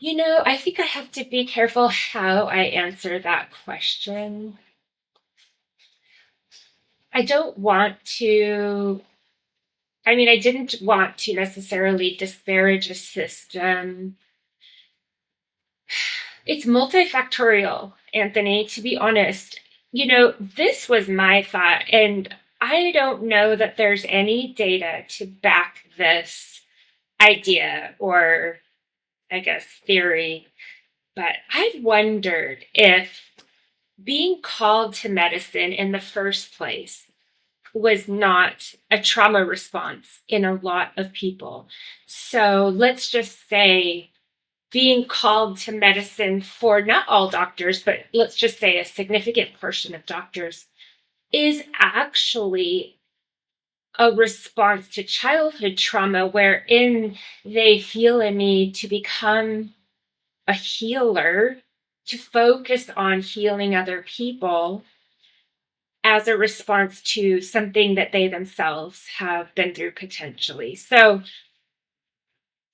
I think I have to be careful how I answer that question. I don't want to, I didn't want to necessarily disparage a system. It's multifactorial, Anthony, to be honest. This was my thought, and I don't know that there's any data to back this idea or, I guess, theory. But I've wondered if being called to medicine in the first place was not a trauma response in a lot of people. So let's just say being called to medicine for not all doctors, but let's just say a significant portion of doctors is actually a response to childhood trauma wherein they feel a need to become a healer, to focus on healing other people as a response to something that they themselves have been through potentially. So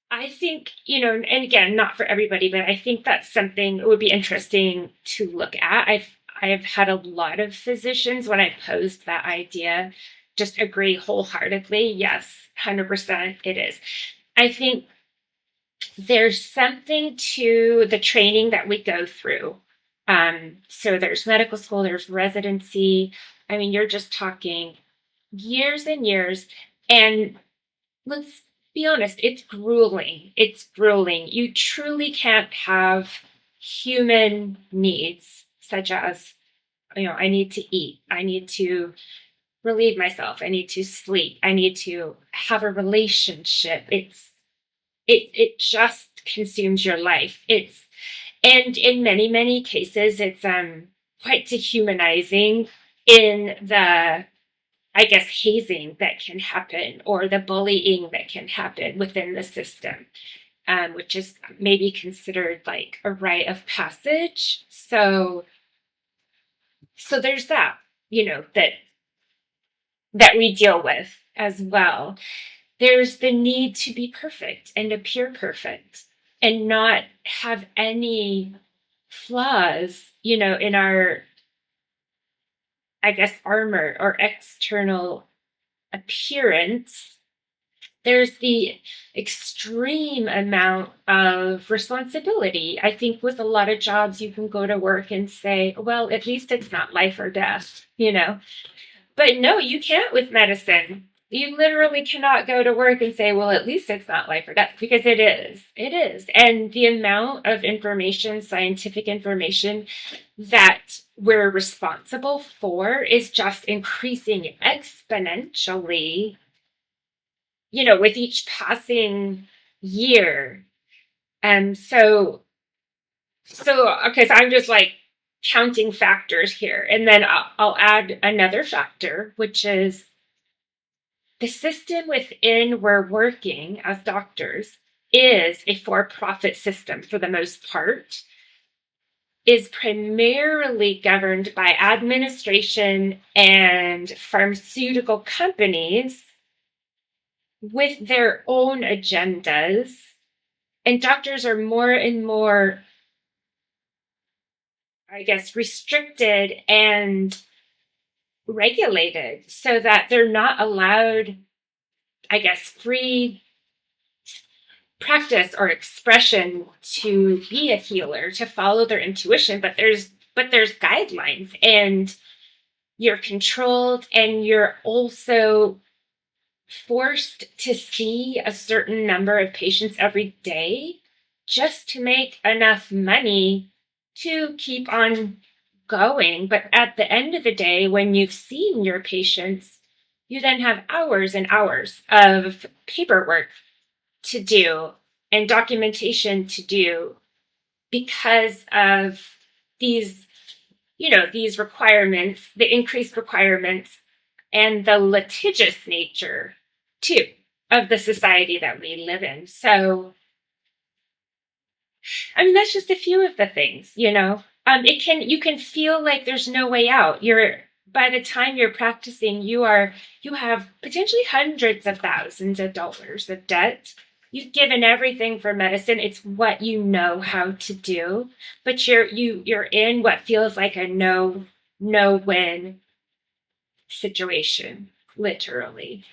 I think, and again, not for everybody, but I think that's something it would be interesting to look at. I've had a lot of physicians when I posed that idea just agree wholeheartedly. Yes, 100% it is. I think there's something to the training that we go through. So there's medical school, there's residency. You're just talking years and years. And let's be honest, it's grueling. It's grueling. You truly can't have human needs, such as, I need to eat, I need to relieve myself, I need to sleep, I need to have a relationship. It just consumes your life. And in many, many cases, it's quite dehumanizing in the, I guess, hazing that can happen or the bullying that can happen within the system, which is maybe considered like a rite of passage. So there's that, that we deal with as well. There's the need to be perfect and appear perfect and not have any flaws, in our, I guess, armor or external appearance. There's the extreme amount of responsibility. I think with a lot of jobs, you can go to work and say, well, at least it's not life or death. But no, you can't with medicine. You literally cannot go to work and say, well, at least it's not life or death, because it is. It is. And the amount of information, scientific information that we're responsible for is just increasing exponentially, with each passing year. And okay, so I'm just like counting factors here. And then I'll add another factor, which is the system within we're working as doctors is a for-profit system for the most part, is primarily governed by administration and pharmaceutical companies with their own agendas. And doctors are more and more, I guess, restricted and regulated so that they're not allowed, I guess, free practice or expression to be a healer, to follow their intuition. But there's guidelines, and you're controlled, and you're also forced to see a certain number of patients every day just to make enough money to keep on going. But at the end of the day, when you've seen your patients, you then have hours and hours of paperwork to do and documentation to do because of these, these requirements, the increased requirements, and the litigious nature too of the society that we live in. So, that's just a few of the things. You can feel like there's no way out. By the time you're practicing, you have potentially hundreds of thousands of dollars of debt. you've given everything for medicine. It's what you know how to do, but you're in what feels like a no win situation, literally.